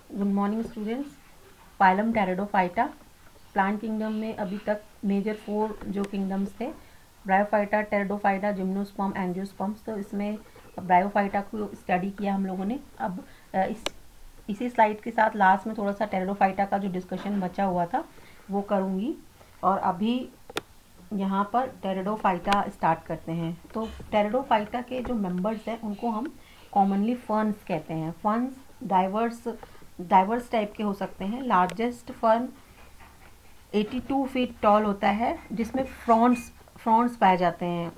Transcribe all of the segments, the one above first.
Good morning students. Phylum pteridophyta. Plant kingdom में अभी तक मेजर 4 जो किंगडम्स थे, ब्रायोफाइटा, टेरिडोफाइटा, जिम्नोस्पर्म, एंजियोस्पर्म्स। तो इसमें ब्रायोफाइटा को स्टडी किया हम लोगों ने। अब इसी स्लाइड के साथ लास्ट में थोड़ा सा टेरिडोफाइटा का जो डिस्कशन बचा हुआ था वो करूँगी। और अभी यहाँ पर टेरिडोफाइटा स्टार्ट करते हैं। तो टेरिडोफाइटा के जो मेंबर्स हैं उनको हम कॉमनली फर्न्स कहते हैं। फर्न्स डाइवर्स टाइप के हो सकते हैं। लार्जेस्ट फर्न 82 फीट टॉल होता है, जिसमें फ्रॉन्ट्स पाए जाते हैं।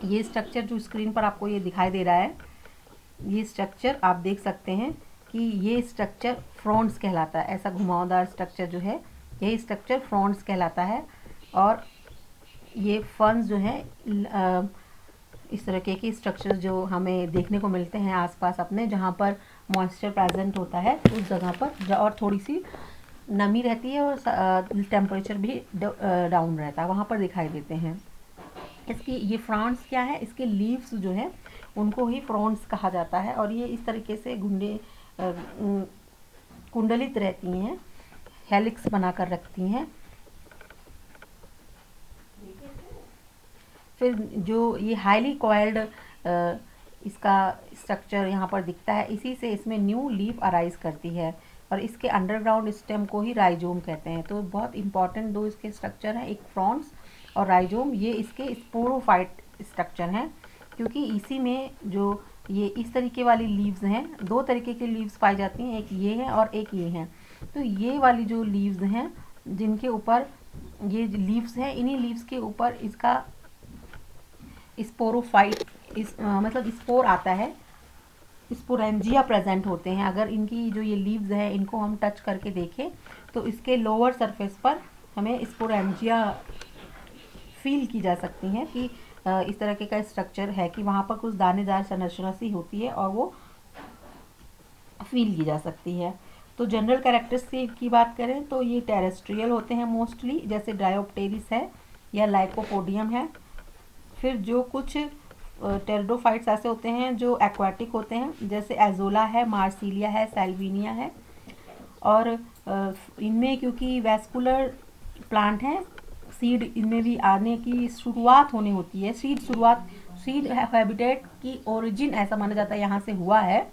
ये स्ट्रक्चर जो स्क्रीन पर आपको ये दिखाई दे रहा है, ये स्ट्रक्चर आप देख सकते हैं कि ये स्ट्रक्चर फ्रॉन्ट्स कहलाता है। ऐसा घुमावदार स्ट्रक्चर जो है, यही स्ट्रक्चर फ्रॉन्ट्स कहलाता है। और ये फर्न्स जो है इस तरह के स्ट्रक्चर जो हमें देखने को मिलते हैं आसपास अपने, जहाँ पर मॉइस्चर प्रेजेंट होता है उस जगह पर, और थोड़ी सी नमी रहती है और टेम्परेचर भी डाउन रहता है, वहाँ पर दिखाई देते हैं। इसकी ये फ्रॉन्ट्स क्या है, इसके लीव्स जो है उनको ही फ्रॉन्ट्स कहा जाता है। और ये इस तरीके से कुंडलित रहती हैं, हेलिक्स बनाकर रखती हैं। फिर जो ये हाईली कॉइल्ड इसका स्ट्रक्चर यहाँ पर दिखता है, इसी से इसमें न्यू लीफ अराइज करती है। और इसके अंडरग्राउंड स्टेम को ही राइजोम कहते हैं। तो बहुत इंपॉर्टेंट दो इसके स्ट्रक्चर हैं, एक फ्रॉन्ट्स और राइजोम। ये इसके स्पोरोफाइट स्ट्रक्चर हैं, क्योंकि इसी में जो ये इस तरीके वाली लीव्स हैं, दो तरीके की लीव्स पाई जाती हैं, एक ये है और एक ये है। तो ये वाली जो लीव्स हैं, जिनके ऊपर ये लीव्स हैं, इन्हीं लीव्स के ऊपर इसका स्पोरोफाइट मतलब स्पोर आता है, स्पोरेंजिया प्रेजेंट होते हैं। अगर इनकी जो ये लीव्स है इनको हम टच करके देखें तो इसके लोअर सरफेस पर हमें स्पोरेंजिया फील की जा सकती हैं कि इस तरह का स्ट्रक्चर है, कि वहाँ पर कुछ दानेदार संरचना सी होती है और वो फील की जा सकती है। तो जनरल कैरेक्टरिस्टिक की बात करें तो ये टेरेस्ट्रियल होते हैं मोस्टली, जैसे ड्रायोप्टेरिस है या लाइकोपोडियम है। फिर जो कुछ टेरिडोफाइट्स ऐसे होते हैं जो एक्वाटिक होते हैं, जैसे एजोला है, मार्सिलिया है, सैल्विनिया है। और इनमें क्योंकि वैस्कुलर प्लांट हैं, सीड इनमें भी आने की शुरुआत होनी होती है। सीड हैबिटेट की ओरिजिन ऐसा माना जाता है यहाँ से हुआ है।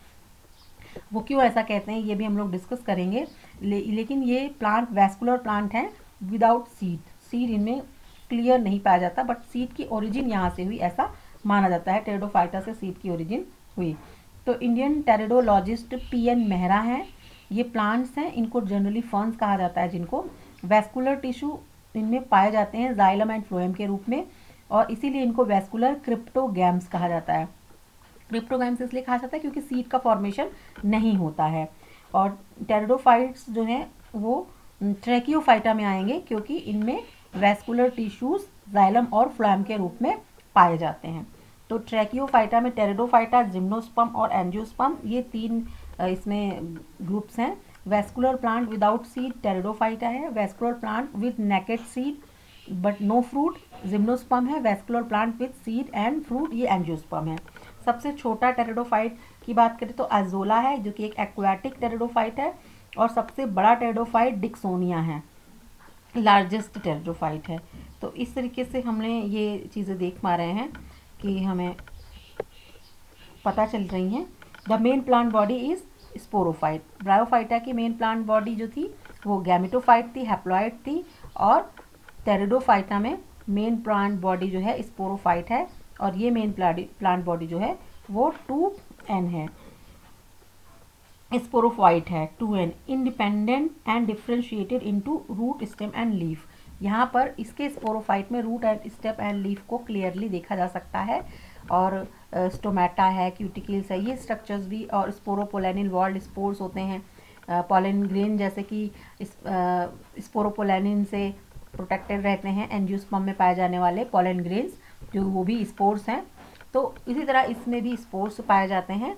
वो क्यों ऐसा कहते हैं ये भी हम लोग डिस्कस करेंगे। लेकिन ये प्लांट वैस्कुलर प्लांट हैं विदाउट सीड इनमें क्लियर नहीं पाया जाता, बट सीड की ओरिजिन यहाँ से हुई ऐसा माना जाता है। टेरिडोफाइटा से सीड की ओरिजिन हुई। तो इंडियन टेरिडोलॉजिस्ट पीएन मेहरा हैं। ये प्लांट्स हैं, इनको जनरली फर्न्स कहा जाता है, जिनको वैस्कुलर टिश्यू इनमें पाए जाते हैं जाइलम एंड फ्लोएम के रूप में, और इसीलिए इनको वैस्कुलर क्रिप्टोगैम्स कहा जाता है। क्रिप्टोगैम्स इसलिए कहा जाता है क्योंकि सीड का फॉर्मेशन नहीं होता है। और टेरिडोफाइट्स जो हैं वो ट्रैकियोफाइटा में आएंगे, क्योंकि इनमें वैस्कुलर टिश्यूज जाइलम और फ्लोएम के रूप में पाए जाते हैं। तो ट्रैकियोफाइटा में टेरिडोफाइटा, जिम्नोस्पर्म और एंजियोस्पर्म, ये 3 इसमें ग्रुप्स हैं। Vascular plant without seed pteridophyta है। Vascular plant with naked seed but no fruit gymnosperm है। Vascular plant with seed and fruit ये एंजियोस्पर्म है। सबसे छोटा टेरिडोफाइट की बात करें तो एजोला है, जो कि एक एक्वाटिक टेरिडोफाइट है। और सबसे बड़ा टेरिडोफाइट डिक्सोनिया है, लार्जेस्ट टेरिडोफाइट है। तो इस तरीके से हमने ये चीज़ें देख पा रहे हैं कि हमें पता चल रही हैं। The main plant body is sporophyte. Bryophyta की मेन प्लांट बॉडी जो थी वो गैमेटोफाइट थी, हैप्लॉइड थी। और टेरिडोफाइटा में मेन प्लांट बॉडी जो है स्पोरोफाइट है, और ये मेन प्लांट बॉडी जो है वो 2n है, स्पोरोफाइट है 2n, independent and differentiated into root, stem and leaf. यहाँ पर इसके स्पोरोफाइट में root and stem and leaf को क्लियरली देखा जा सकता है। और स्टोमेटा है, क्यूटिकल्स है, ये स्ट्रक्चर्स भी। और स्पोरोपोलेनिन वॉल्ड स्पोर्स होते हैं। पॉलन ग्रेन जैसे कि स्पोरोपोलेनिन से प्रोटेक्टेड रहते हैं एंजियोस्पर्म में पाए जाने वाले पॉलन ग्रेन्स, जो वो भी स्पोर्स हैं। तो इसी तरह इसमें भी स्पोर्स पाए जाते हैं,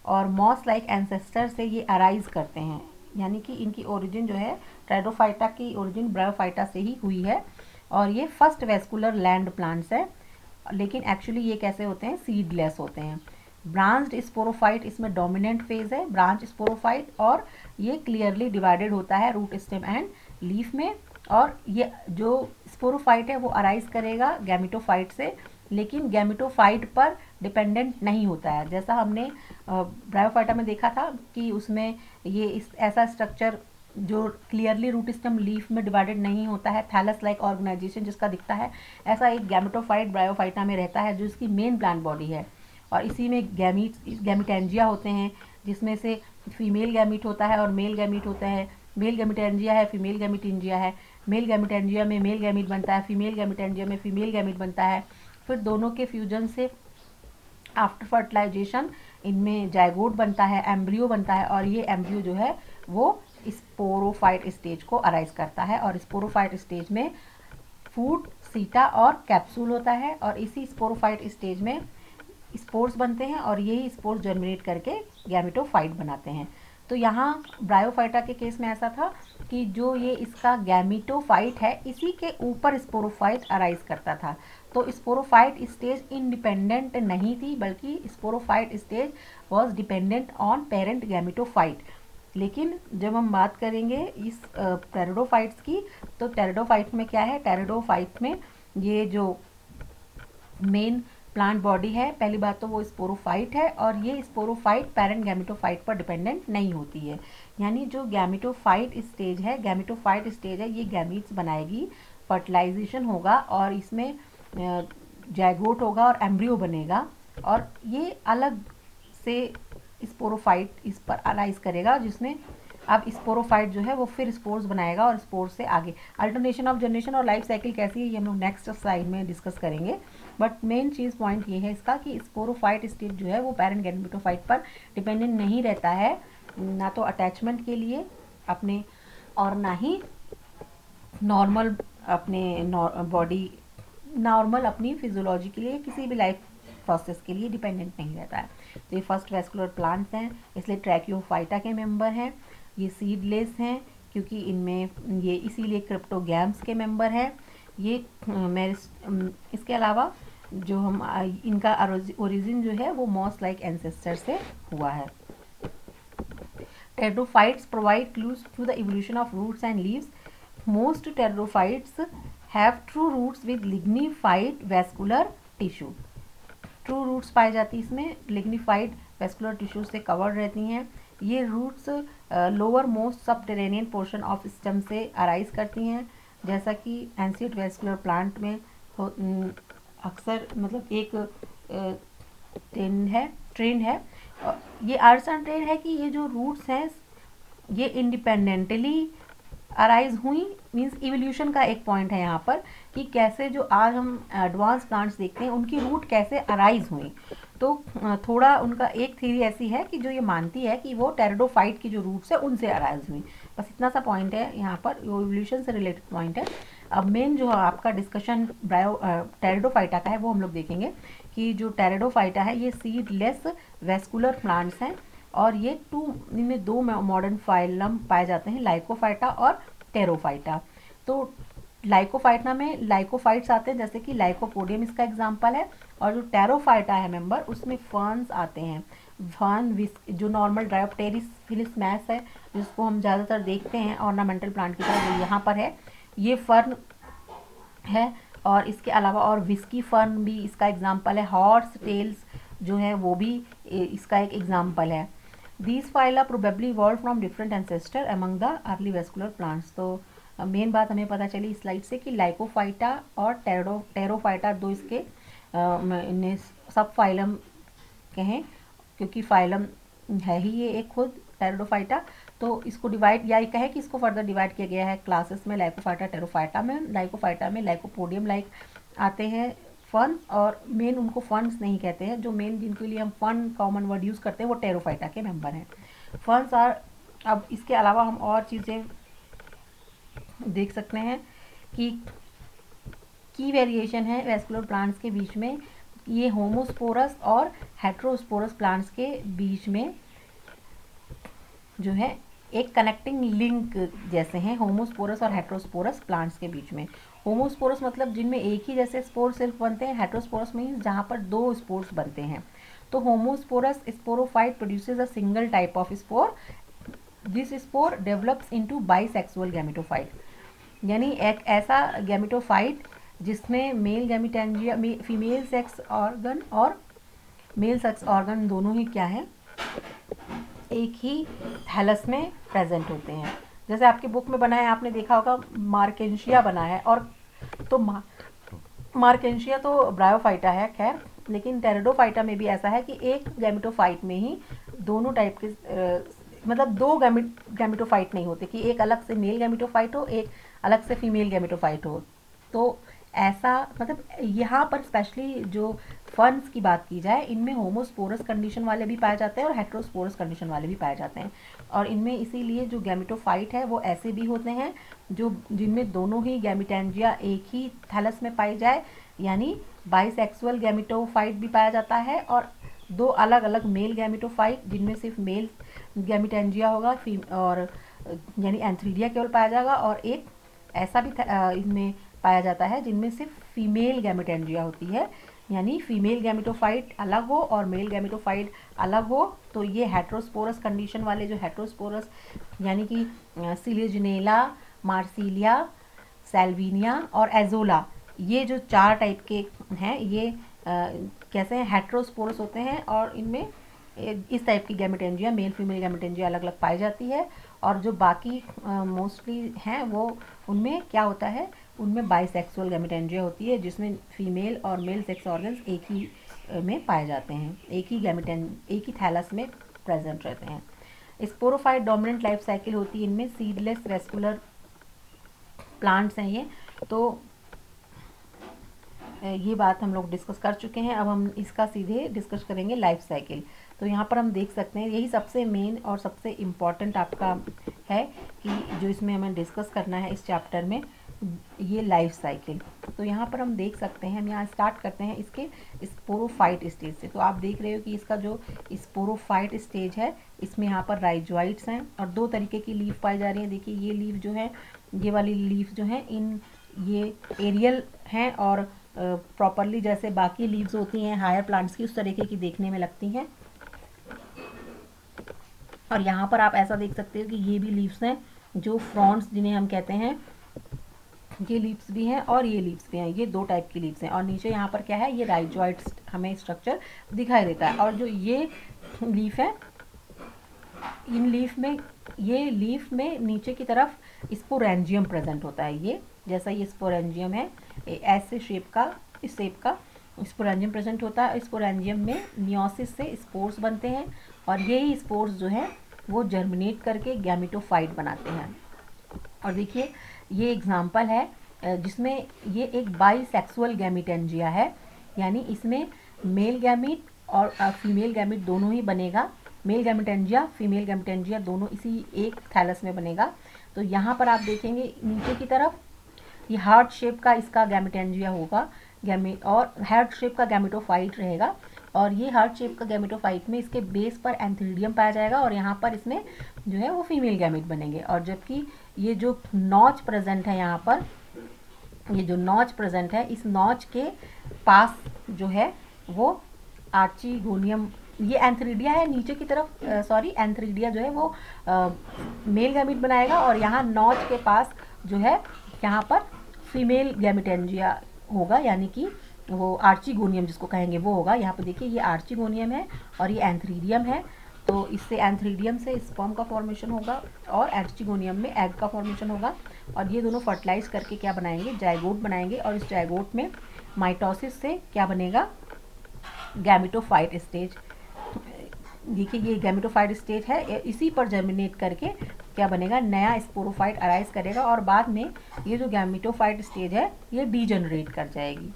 और मॉस लाइक एंसेस्टर से ये अराइज करते हैं। यानी कि इनकी ओरिजिन जो है, टेरिडोफाइटा की ओरिजिन ब्रायोफाइटा से ही हुई है। और ये फर्स्ट वैस्कुलर लैंड प्लांट्स है, लेकिन एक्चुअली ये कैसे होते हैं, सीडलेस होते हैं। ब्रांच्ड स्पोरोफाइट इसमें डोमिनेंट फेज है, ब्रांच स्पोरोफाइट, और ये क्लियरली डिवाइडेड होता है रूट स्टेम एंड लीफ में। और ये जो स्पोरोफाइट है वो अराइज करेगा गैमेटोफाइट से, लेकिन गैमेटोफाइट पर डिपेंडेंट नहीं होता है। जैसा हमने ब्रायोफाइटा में देखा था कि उसमें ये ऐसा स्ट्रक्चर जो क्लियरली रूट स्टेम लीफ में डिवाइडेड नहीं होता है, थैलस लाइक ऑर्गेनाइजेशन जिसका दिखता है, ऐसा एक गैमेटोफाइट ब्रायोफाइटा में रहता है जो इसकी मेन प्लांट बॉडी है। और इसी में गैमिटेंजिया होते हैं, जिसमें से फीमेल गैमिट होता है और मेल गैमिट होता है। मेल गैमिटेंजिया है, फीमेल गैमिटेंजिया है। मेल गैमिटेंजिया में मेल गैमिट बनता है, फीमेल गैमिटेंजिया में फीमेल गैमिट बनता है। फिर दोनों के फ्यूजन से आफ्टर फर्टिलाइजेशन इनमें जाइगोट बनता है, एम्ब्रियो बनता है, और ये एम्ब्रियो जो है वो स्पोरोफाइट स्टेज को अराइज करता है। और स्पोरोफाइट स्टेज में फूड, सीटा और कैप्सूल होता है, और इसी स्पोरोफाइट स्टेज में स्पोर्स बनते हैं और यही स्पोर्स जर्मिनेट करके गैमेटोफाइट बनाते हैं। तो यहाँ ब्रायोफाइटा के केस में ऐसा था कि जो ये इसका गैमेटोफाइट है इसी के ऊपर स्पोरोफाइट अराइज करता था। तो स्पोरोफाइट स्टेज इंडिपेंडेंट नहीं थी, बल्कि sporophyte stage was dependent on parent gametophyte. लेकिन जब हम बात करेंगे इस टेरिडोफाइट्स की, तो टेरिडोफाइट में क्या है, टेरिडोफाइट में ये जो मेन प्लांट बॉडी है, पहली बात तो वो स्पोरोफाइट है, और ये स्पोरोफाइट पेरेंट गैमेटोफाइट पर डिपेंडेंट नहीं होती है। यानी जो गैमेटोफाइट स्टेज है ये गैमीट्स बनाएगी, फर्टिलाइजेशन होगा और इसमें जाइगोट होगा और एम्ब्रियो बनेगा, और ये अलग से स्पोरोफाइट इस पर अराइज करेगा, जिसमें अब स्पोरोफाइट जो है वो फिर स्पोर्स बनाएगा और स्पोर्स से आगे अल्टरनेशन ऑफ जनरेशन और लाइफ साइकिल कैसी है ये हम लोग नेक्स्ट स्लाइड में डिस्कस करेंगे। बट मेन चीज़ पॉइंट ये है इसका कि स्पोरोफाइट स्टेज जो है वो पेरेंट गैमेटोफाइट पर डिपेंडेंट नहीं रहता है, ना तो अटैचमेंट के लिए अपने और ना ही नॉर्मल अपने बॉडी नॉर्मल अपनी फिजियोलॉजी के लिए, किसी भी लाइफ प्रोसेस के लिए डिपेंडेंट नहीं रहता है। तो ये फर्स्ट वेस्कुलर प्लांट्स हैं, इसलिए ट्रैकियोफाइटा के मेंबर हैं। ये सीडलेस हैं क्योंकि इनमें ये इसीलिए क्रिप्टोगैम्स के मेंबर हैं। ये इसके अलावा जो हम इनका ओरिजिन जो है वो मॉस लाइक एंसेस्टर से हुआ है। Pteridophytes provide clues to the evolution of roots and leaves. Most pteridophytes have true roots with lignified vascular tissue. True roots पाई जाती है इसमें, लिग्निफाइड वेस्कुलर टिश्यू से कवर्ड रहती हैं। ये roots lower most subterranean portion of stem से arise करती हैं, जैसा कि एंसियट वेस्कुलर प्लांट में अक्सर मतलब एक ट्रेंड है। ये अर्थ एंड ट्रेंड है कि ये जो रूट्स हैं ये इंडिपेंडेंटली अराइज हुई, मीन्स इवोल्यूशन का एक पॉइंट है यहाँ पर कि कैसे जो आज हम एडवांस प्लांट्स देखते हैं उनकी रूट कैसे अराइज हुई। तो थोड़ा उनका एक थ्योरी ऐसी है कि जो ये मानती है कि वो टेरिडोफाइट की जो रूट्स है उनसे अराइज हुई। बस इतना सा पॉइंट है यहाँ पर, वो इवोल्यूशन से रिलेटेड पॉइंट है। अब मेन जो आपका डिस्कशन टेरिडोफाइटा का है वो हम लोग देखेंगे कि जो टेरिडोफाइटा है ये सीडलेस वेस्कुलर प्लांट्स हैं, और ये इनमें दो मॉडर्न फाइलम पाए जाते हैं, लाइकोफाइटा और टेरोफाइटा। तो लाइकोफाइटा में लाइकोफाइट्स आते हैं, जैसे कि लाइकोपोडियम इसका एग्जांपल है, और जो टेरोफाइटा है मेंबर उसमें फर्न्स आते हैं। फर्न जो नॉर्मल ड्रायोप्टेरिस फिलिसमैस है जिसको हम ज़्यादातर देखते हैं ऑर्नामेंटल प्लांट की तरह, जो यहाँ पर है ये फर्न है। और इसके अलावा और विस्की फर्न भी इसका एग्जाम्पल है, हॉर्स टेल्स जो है वो भी इसका एक एग्जाम्पल है। These phyla probably evolved from different ancestor among the early vascular plants। तो मेन बात हमें पता चली इस स्लाइड से कि लाइकोफाइटा और टेरोफाइटा दो इसके सब फाइलम कहें, क्योंकि फाइलम है ही ये एक खुद टेरिडोफाइटा। तो इसको डिवाइड या ये कहे कि इसको फर्दर डिवाइड किया गया है क्लासेस में, लाइकोफाइटा टेरोफाइटा में। लाइकोफाइटा में लाइकोपोडियम लाइक आते हैं फन, और मेन उनको फंड्स नहीं कहते हैं, जो मेन जिनके लिए हम फन कॉमन वर्ड यूज़ करते हैं वो टेरोफाइटा के मेंबर हैं। फंड्स आर, अब इसके अलावा हम और चीज़ें देख सकते हैं कि की वेरिएशन है वेस्कुलर प्लांट्स के बीच में, ये होमोस्पोरस और हेट्रोस्पोरस प्लांट्स के बीच में जो है एक कनेक्टिंग लिंक जैसे हैं होमोस्पोरस और हेट्रोस्पोरस प्लांट्स के बीच में। होमोस्पोरस मतलब जिनमें एक ही जैसे स्पोर सिर्फ बनते हैं, हेट्रोस्पोरस मीन्स जहाँ पर दो स्पोर्स बनते हैं। तो homosporous sporophyte produces a single type of spore, this spore develops into bisexual gametophyte, यानी एक ऐसा गैमेटोफाइट जिसमें male gametangia female sex organ और मेल सेक्स ऑर्गन दोनों ही क्या है, एक ही थैलस में प्रेजेंट होते हैं। जैसे आपकी बुक में बना है, आपने देखा होगा मार्केंशिया बना है, और तो मार्केंशिया तो ब्रायोफाइटा है खैर, लेकिन टेरिडोफाइटा में भी ऐसा है कि एक गैमेटोफाइट में ही दोनों टाइप के मतलब दो गैमेटोफाइट नहीं होते कि एक अलग से मेल गैमेटोफाइट हो, एक अलग से फीमेल गैमेटोफाइट हो। तो ऐसा मतलब यहाँ पर स्पेशली जो फर्न्स की बात की जाए, इनमें होमोस्पोरस कंडीशन वाले भी पाए जाते हैं और हेट्रोस्पोरस कंडीशन वाले भी पाए जाते हैं। और इनमें इसीलिए जो गैमेटोफाइट है वो ऐसे भी होते हैं जो जिनमें दोनों ही गैमेटेंजिया एक ही थैलस में पाई जाए, यानी बाइसेक्सुअल गैमेटोफाइट भी पाया जाता है, और दो अलग अलग मेल गैमेटोफाइट जिनमें सिर्फ मेल गैमेटेंजिया होगा और यानी एंथ्रीडिया केवल पाया जाएगा, और एक ऐसा भी इनमें पाया जाता है जिनमें सिर्फ फीमेल गैमेटेंजिया होती है, यानी फीमेल गैमेटोफाइट अलग हो और मेल गैमेटोफाइट अलग हो। तो ये हेट्रोस्पोरस कंडीशन वाले जो हेट्रोस्पोरस यानी कि सिलिजिनेला, मार्सिलिया, सेल्विनिया और एजोला, ये जो 4 टाइप के हैं, ये कैसे हैं, हेट्रोस्पोरस होते हैं, और इनमें इस टाइप की गैमेटेंजिया मेल फीमेल गैमेटेंजिया अलग अलग पाई जाती है। और जो बाकी मोस्टली हैं वो उनमें क्या होता है, उनमें बाइसेक्सुअल गैमेटेंजिया होती है जिसमें फीमेल और मेल सेक्स ऑर्गन्स एक ही में पाए जाते हैं, एक ही थैलस में प्रेजेंट रहते हैं। स्पोरोफाइट डोमिनेंट लाइफ साइकिल होती है इनमें, सीडलेस रेस्कुलर प्लांट्स हैं ये। तो ये बात हम लोग डिस्कस कर चुके हैं, अब हम इसका सीधे डिस्कस करेंगे लाइफ साइकिल। तो यहाँ पर हम देख सकते हैं यही सबसे मेन और सबसे इम्पॉर्टेंट आपका है कि जो इसमें हमें डिस्कस करना है इस चैप्टर में, ये लाइफ साइकिल। तो यहाँ पर हम देख सकते हैं, हम यहाँ स्टार्ट करते हैं इसके स्पोरोफाइट स्टेज से। तो आप देख रहे हो कि इसका जो स्पोरोफाइट स्टेज है, इसमें यहाँ पर राइजोइट्स हैं और 2 तरीके की लीफ पाई जा रही है। देखिए ये लीफ जो है, ये वाली लीफ जो है, ये एरियल हैं और प्रॉपरली जैसे बाकी लीव्स होती हैं हायर प्लांट्स की उस तरीके की देखने में लगती हैं। और यहाँ पर आप ऐसा देख सकते हो कि ये भी लीव्स हैं जो फ्रॉन्ट्स जिन्हें हम कहते हैं, ये लीव्स भी हैं और ये लीव्स भी हैं, ये 2 टाइप की लीव्स हैं। और नीचे यहाँ पर क्या है, ये राइजोइट्स हमें स्ट्रक्चर दिखाई देता है। और जो ये लीफ है, इन लीफ में, ये लीफ में नीचे की तरफ स्पोरेंजियम प्रेजेंट होता है। ये जैसा ये स्पोरेंजियम है, ऐसे शेप का, इस शेप का स्पोरेंजियम प्रेजेंट होता है। स्पोरेंजियम में मियोसिस से स्पोर्स बनते हैं और यही स्पोर्स जो है वो जर्मिनेट करके गैमेटोफाइट बनाते हैं। और देखिए ये एग्जाम्पल है जिसमें ये एक बाइसेक्सुअल गैमेटेंजिया है, यानी इसमें मेल गैमेट और फीमेल गैमेट दोनों ही बनेगा। मेल गैमेटेंजिया फीमेल गैमेटेंजिया दोनों इसी एक थैलस में बनेगा। तो यहाँ पर आप देखेंगे नीचे की तरफ ये हार्ट शेप का इसका गैमेटेंजिया होगा, और हार्ट शेप का गैमेटोफाइट रहेगा। और ये हार्ट शेप का गैमेटोफाइट में इसके बेस पर एंथ्रीडियम पाया जाएगा और यहाँ पर इसमें जो है वो फीमेल गैमेट बनेंगे। और जबकि ये जो नॉच प्रेजेंट है यहाँ पर, ये जो नॉच प्रेजेंट है, इस नॉच के पास जो है वो आर्चिगोनियम, ये एंथ्रीडिया है नीचे की तरफ, एंथ्रीडिया जो है वो मेल गैमेट बनाएगा और यहाँ नॉच के पास जो है यहाँ पर फीमेल गैमेटेंजिया होगा, यानी कि वो आर्चिगोनियम जिसको कहेंगे वो होगा। यहाँ पे देखिए ये आर्चिगोनियम है और ये एंथ्रीडियम है। तो इससे एंथ्रीडियम से स्पर्म का फॉर्मेशन होगा और आर्चिगोनियम में एग का फॉर्मेशन होगा। और ये दोनों फर्टिलाइज करके क्या बनाएंगे, जाइगोट बनाएंगे। और इस जाइगोट में माइटोसिस से क्या बनेगा, गैमेटोफाइट स्टेज। देखिए ये गैमेटोफाइट स्टेज है, इसी पर जर्मिनेट करके क्या बनेगा, नया स्पोरोफाइट अराइज करेगा और बाद में ये जो गैमेटोफाइट स्टेज है ये डीजनरेट कर जाएगी।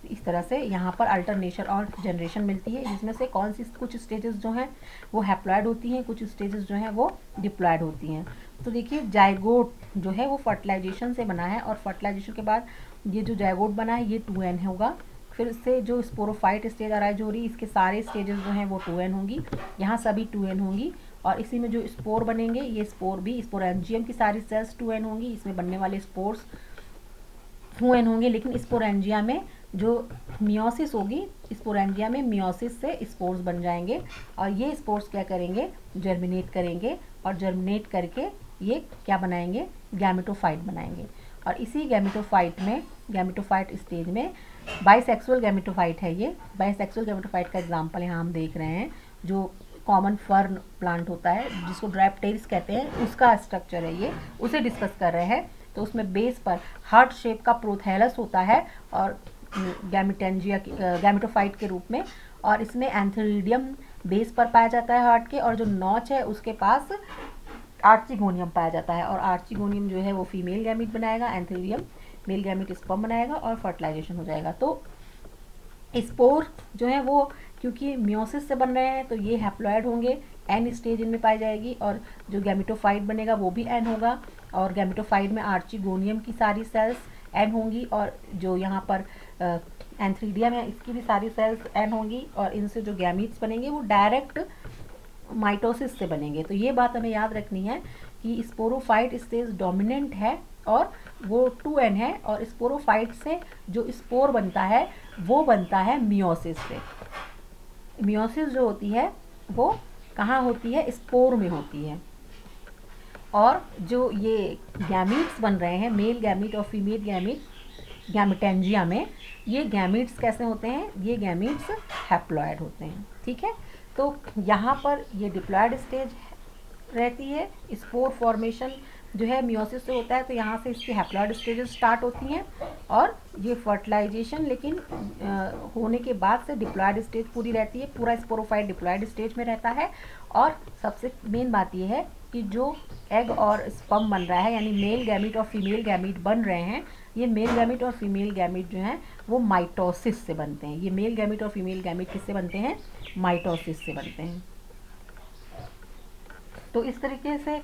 इस तरह से यहाँ पर अल्टरनेशन और जनरेशन मिलती है, जिसमें से कौन सी कुछ स्टेजेस जो हैं वो हैप्लॉयड होती हैं, कुछ स्टेजेस जो हैं वो डिप्लॉयड होती हैं। तो देखिए जाइगोट जो है वो फर्टिलाइजेशन से बना है और फर्टिलाइजेशन के बाद ये जो जाइगोट बना है ये 2n होगा। फिर से जो स्पोरोफाइट स्टेज अराइज हो रही है, इसके सारे स्टेजेस जो हैं वो 2n होंगी, यहाँ सभी 2n होंगी। और इसी में जो स्पोर बनेंगे, ये स्पोर भी स्पोरेंजियम की सारी सेल्स 2n होंगी, इसमें बनने वाले स्पोर्स 2n होंगे। लेकिन स्पोरेंजिया में जो मियोसिस होगी, स्पोरेंजिया में मियोसिस से स्पोर्स बन जाएंगे और ये स्पोर्स क्या करेंगे, जर्मिनेट करेंगे और जर्मिनेट करके ये क्या बनाएंगे, गैमेटोफाइट बनाएंगे। और इसी गैमेटोफाइट स्टेज में बाइसेक्सुअल गैमेटोफाइट है। ये बाइसेक्सुअल गैमेटोफाइट का एग्जांपल यहाँ हम देख रहे हैं, जो कॉमन फर्न प्लांट होता है जिसको ड्राइप्टेरिस कहते हैं, उसका स्ट्रक्चर है ये, उसे डिस्कस कर रहे हैं। तो उसमें बेस पर हार्ट शेप का प्रोथैलस होता है और गैमेटोफाइट के रूप में, और इसमें एंथेरिडियम बेस पर पाया जाता है हार्ट के, और जो नॉच है उसके पास आर्चिगोनियम पाया जाता है। और आर्चिगोनियम जो है वो फीमेल गैमीट बनाएगा, एंथेरिडियम मेल गैमीट स्पर्म बनाएगा और फर्टिलाइजेशन हो जाएगा। तो स्पोर जो है वो क्योंकि मियोसिस से बन रहे हैं तो ये हैप्लॉइड होंगे, एन स्टेज इनमें पाई जाएगी, और जो गैमेटोफाइट बनेगा वो भी एन होगा। और गैमेटोफाइट में आर्चिगोनियम की सारी सेल्स एन होंगी, और जो यहाँ पर एंथ्रीडियम है इसकी भी सारी सेल्स एन होंगी, और इनसे जो गैमीट्स बनेंगे वो डायरेक्ट माइटोसिस से बनेंगे। तो ये बात हमें याद रखनी है कि स्पोरोफाइट स्टेज डोमिनेंट है और वो 2n है, और स्पोरोफाइट से जो स्पोर बनता है वो बनता है मियोसिस से। मियोसिस जो होती है वो कहाँ होती है, स्पोर में होती है। और जो ये गैमीट्स बन रहे हैं, मेल गैमीट और फीमेल गैमीट गैमेटेंजिया में, ये गैमीट्स कैसे होते हैं, ये गैमीट्स हैप्लॉइड होते हैं। ठीक है, तो यहाँ पर ये डिप्लॉयड स्टेज रहती है, स्पोर फॉर्मेशन जो है मियोसिस से होता है, तो यहाँ से इसकी हैप्लॉइड स्टेजेस स्टार्ट होती हैं, और ये फर्टिलाइजेशन लेकिन होने के बाद से डिप्लॉयड स्टेज पूरी रहती है, पूरा स्पोरोफाइट डिप्लॉयड स्टेज में रहता है। और सबसे मेन बात ये है कि जो एग और स्पर्म बन रहा है, यानी मेल गैमीट और फीमेल गैमीट बन रहे हैं, ये मेल गैमीट और फीमेल गैमीट जो हैं वो माइटोसिस से बनते हैं। ये मेल गैमीट और फीमेल गैमीट किससे बनते हैं, माइटोसिस से बनते हैं। तो इस तरीके से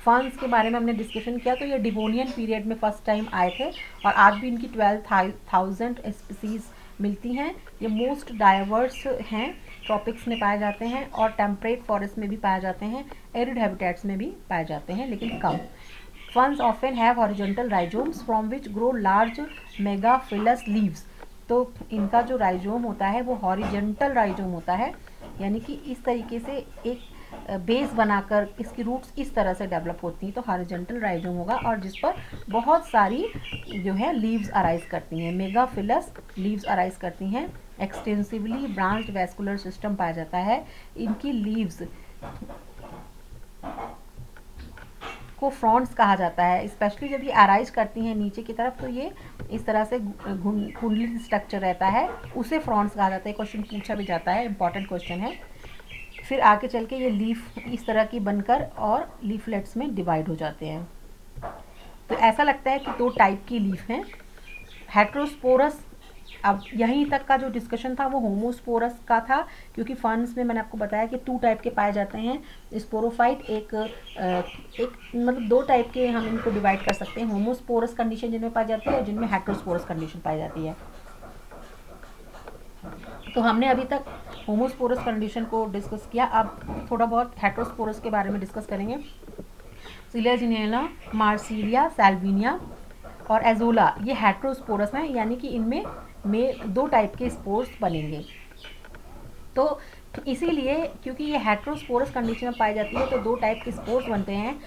फर्न्स के बारे में हमने डिस्कशन किया। तो ये डिवोनियन पीरियड में फर्स्ट टाइम आए थे, और आज भी इनकी 12,000 स्पीसीज मिलती हैं। ये मोस्ट डाइवर्स हैं, ट्रॉपिक्स में पाए जाते हैं और टेम्परेट फॉरेस्ट में भी पाए जाते हैं, एरिड हैबिटेट्स में भी पाए जाते हैं लेकिन कम। Ferns often have horizontal rhizomes from which grow large megaphyllous leaves. तो इनका जो राइजोम होता है वो हॉरिजॉन्टल राइजोम होता है, यानी कि इस तरीके से एक बेस बनाकर इसकी रूट्स इस तरह से डेवलप होती हैं, तो हॉरिजॉन्टल राइजोम होगा, और जिस पर बहुत सारी जो है लीव्स अराइज करती हैं, मेगाफिलस लीव्स अराइज करती हैं। एक्सटेंसिवली ब्रांच्ड वैस्कुलर सिस्टम पाया जाता है। इनकी लीव्स को फ्रॉन्ट्स कहा जाता है, स्पेशली जब ये अराइज करती हैं नीचे की तरफ, तो ये इस तरह से कुंडली स्ट्रक्चर रहता है, उसे फ्रॉन्ट्स कहा जाता है। क्वेश्चन पूछा भी जाता है, इंपॉर्टेंट क्वेश्चन है। फिर आगे चल के ये लीफ इस तरह की बनकर और लीफलेट्स में डिवाइड हो जाते हैं। तो ऐसा लगता है कि दो टाइप की लीफ हैं, हेट्रोस्पोरस। अब यहीं तक का जो डिस्कशन था वो होमोस्पोरस का था, क्योंकि फर्न्स में मैंने आपको बताया कि 2 टाइप के पाए जाते हैं स्पोरोफाइट। एक मतलब 2 टाइप के हम इनको डिवाइड कर सकते हैं, होमोस्पोरस कंडीशन जिनमें पाई जाती है और जिनमें हेट्रोस्पोरस कंडीशन पाई जाती है। तो हमने अभी तक होमोस्पोरस कंडीशन को डिस्कस किया, अब थोड़ा बहुत हेट्रोस्पोरस के बारे में डिस्कस करेंगे। सिलेजिनेला, मार्सिलिया, सैल्विनिया और एजोला ये हेट्रोस्पोरस हैं, यानी कि इनमें 2 टाइप के स्पोर्स बनेंगे। तो इसीलिए क्योंकि ये हेट्रोस्पोरस कंडीशन में पाई जाती है तो 2 टाइप के स्पोर्स बनते हैं,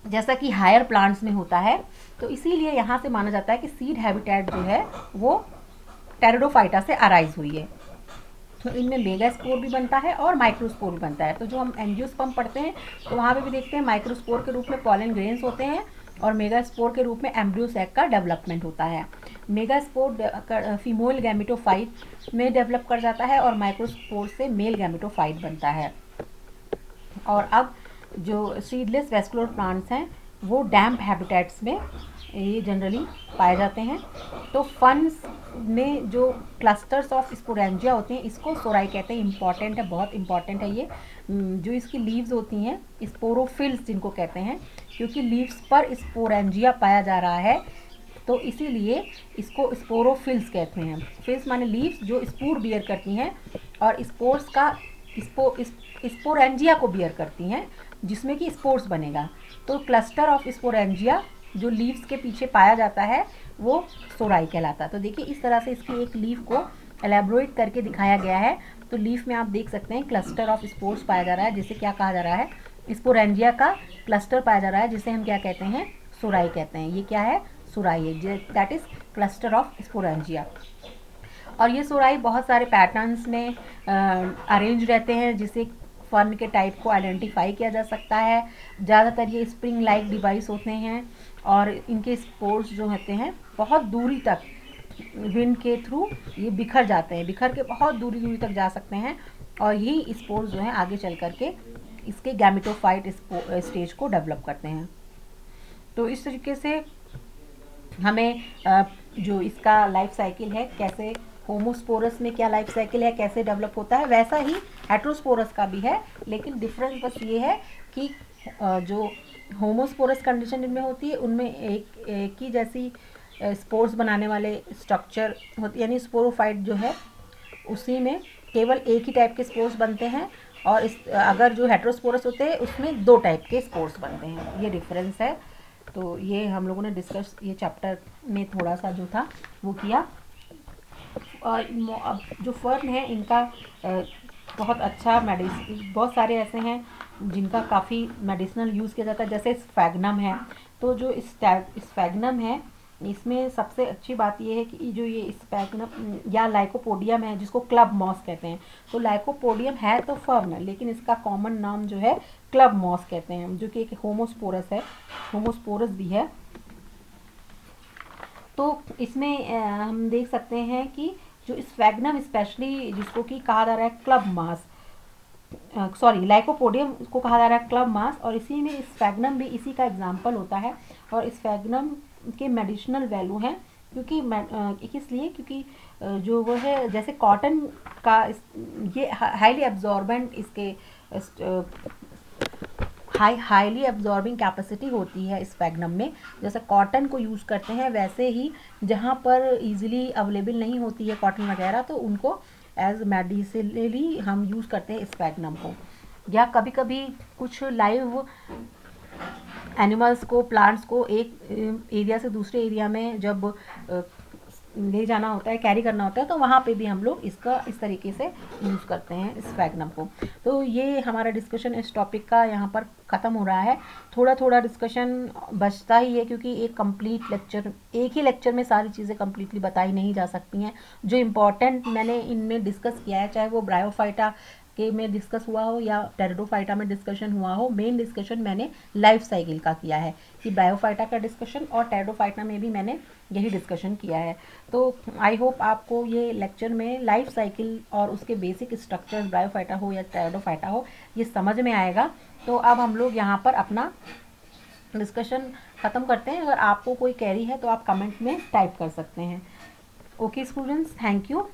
जैसा कि हायर प्लांट्स में होता है। तो इसीलिए यहाँ से माना जाता है कि सीड हैबिटेट जो है वो टेरिडोफाइटा से अराइज हुई है। तो इनमें मेगास्पोर भी बनता है और माइक्रोस्पोर भी बनता है। तो जो हम एंजियोस्पर्म पढ़ते हैं तो वहाँ पे भी देखते हैं माइक्रोस्पोर के रूप में पॉलन ग्रेन्स होते हैं और मेगास्पोर के रूप में एम्ब्रियो सैक का डेवलपमेंट होता है। मेगास्पोर फीमेल गैमेटोफाइट में डेवलप कर जाता है और माइक्रोस्पोर से मेल गैमेटोफाइट बनता है। और अब जो सीडलेस वैस्कुलर प्लांट्स हैं वो डैम्प हैबिटेट्स में ये जनरली पाए जाते हैं। तो फर्न्स में जो क्लस्टर्स ऑफ स्पोरेंजिया होते हैं इसको सोराई कहते हैं। इंपॉर्टेंट है, बहुत इंपॉर्टेंट है ये। जो इसकी लीव्स होती हैं स्पोरोफिल्स जिनको कहते हैं, क्योंकि लीव्स पर स्पोरेंजिया पाया जा रहा है तो इसीलिए इसको स्पोरोफिल्स कहते हैं। फिल्स माने लीव्स जो स्पोर बियर करती हैं, और स्पोर्स का स्पोरेंजिया को बियर करती हैं, जिसमें कि स्पोर्स बनेगा। तो क्लस्टर ऑफ स्पोरेंजिया जो लीव्स के पीछे पाया जाता है वो सोराई कहलाता है। तो देखिए इस तरह से इसकी एक लीफ को एलेबोरेट करके दिखाया गया है। तो लीफ में आप देख सकते हैं क्लस्टर ऑफ स्पोर्स पाया जा रहा है, जिसे क्या कहा जा रहा है, स्पोरेंजिया का क्लस्टर पाया जा रहा है, जिसे हम क्या कहते हैं, सोराई कहते हैं। ये क्या है, सोराई है, that is cluster of sporangia. और ये सोराई बहुत सारे पैटर्न्स में अरेंज रहते हैं, जिसे फर्न के टाइप को आइडेंटिफाई किया जा सकता है। ज़्यादातर ये स्प्रिंग लाइक डिवाइस होते हैं और इनके स्पोर्स जो होते हैं बहुत दूरी तक विंड के थ्रू ये बिखर जाते हैं, बिखर के बहुत दूरी दूरी तक जा सकते हैं और यही स्पोर्स जो हैं आगे चल करके इसके गैमेटोफाइट स्टेज को डेवलप करते हैं। तो इस तरीके से हमें जो इसका लाइफ साइकिल है, कैसे होमोस्पोरस में क्या लाइफ साइकिल है, कैसे डेवलप होता है, वैसा ही हेट्रोस्पोरस का भी है। लेकिन डिफरेंस बस ये है कि जो होमोस्पोरस कंडीशन इनमें होती है उनमें एक ही जैसी स्पोर्स बनाने वाले स्ट्रक्चर होती, यानी स्पोरोफाइट जो है उसी में केवल एक ही टाइप के स्पोर्स बनते हैं, और अगर जो हेट्रोस्पोरस होते हैं उसमें 2 टाइप के स्पोर्स बनते हैं। ये डिफरेंस है। तो ये हम लोगों ने डिस्कस ये चैप्टर में थोड़ा सा जो था वो किया। और जो फर्न है इनका बहुत अच्छा बहुत सारे ऐसे हैं जिनका काफ़ी मेडिसिनल यूज़ किया जाता है, जैसे स्फैग्नम है। तो जो स्फैग्नम है इसमें सबसे अच्छी बात यह है कि जो ये स्फैग्नम या लाइकोपोडियम है, जिसको क्लब मॉस कहते हैं, तो लाइकोपोडियम है तो फर्न है, लेकिन इसका कॉमन नाम जो है क्लब मॉस कहते हैं, जो कि एक होमोस्पोरस है, होमोस्पोरस भी है। तो इसमें हम देख सकते हैं कि जो स्फैग्नम स्पेशली जिसको कि कहा जा रहा है क्लब मास, लाइकोपोडियम को कहा जा रहा है क्लब मास, और इसी में स्फैग्नम भी इसी का एग्जाम्पल होता है। और स्फैग्नम के मेडिसिनल वैल्यू हैं, क्योंकि इसलिए क्योंकि जो वो है जैसे कॉटन का ये हाईली एब्जॉर्बेंट इसके हाईली एब्जॉर्बिंग कैपेसिटी होती है स्फैग्नम में। जैसे कॉटन को यूज़ करते हैं वैसे ही जहाँ पर इजीली अवेलेबल नहीं होती है कॉटन वगैरह, तो उनको एज मेडिसिनली हम यूज़ करते हैं स्फैग्नम को। या कभी कभी कुछ लाइव एनिमल्स को, प्लांट्स को एक एरिया से दूसरे एरिया में जब ले जाना होता है, कैरी करना होता है, तो वहाँ पे भी हम लोग इसका इस तरीके से यूज़ करते हैं स्फैग्नम को। तो ये हमारा डिस्कशन इस टॉपिक का यहाँ पर ख़त्म हो रहा है। थोड़ा थोड़ा डिस्कशन बचता ही है, क्योंकि एक ही लेक्चर में सारी चीज़ें कम्प्लीटली बताई नहीं जा सकती हैं। जो इम्पॉर्टेंट मैंने इनमें डिस्कस किया है, चाहे वो ब्रायोफाइटा के में डिस्कस हुआ हो या टेरिडोफाइटा में डिस्कशन हुआ हो, मेन डिस्कशन मैंने लाइफ साइकिल का किया है, कि ब्रायोफाइटा का डिस्कशन और टेरिडोफाइटा में भी मैंने यही डिस्कशन किया है। तो आई होप आपको ये लेक्चर में लाइफ साइकिल और उसके बेसिक स्ट्रक्चर्स, ब्रायोफाइटा हो या टेरिडोफाइटा हो, ये समझ में आएगा। तो अब हम लोग यहाँ पर अपना डिस्कशन ख़त्म करते हैं। अगर आपको कोई क्वेरी है तो आप कमेंट में टाइप कर सकते हैं। Okay students, thank you.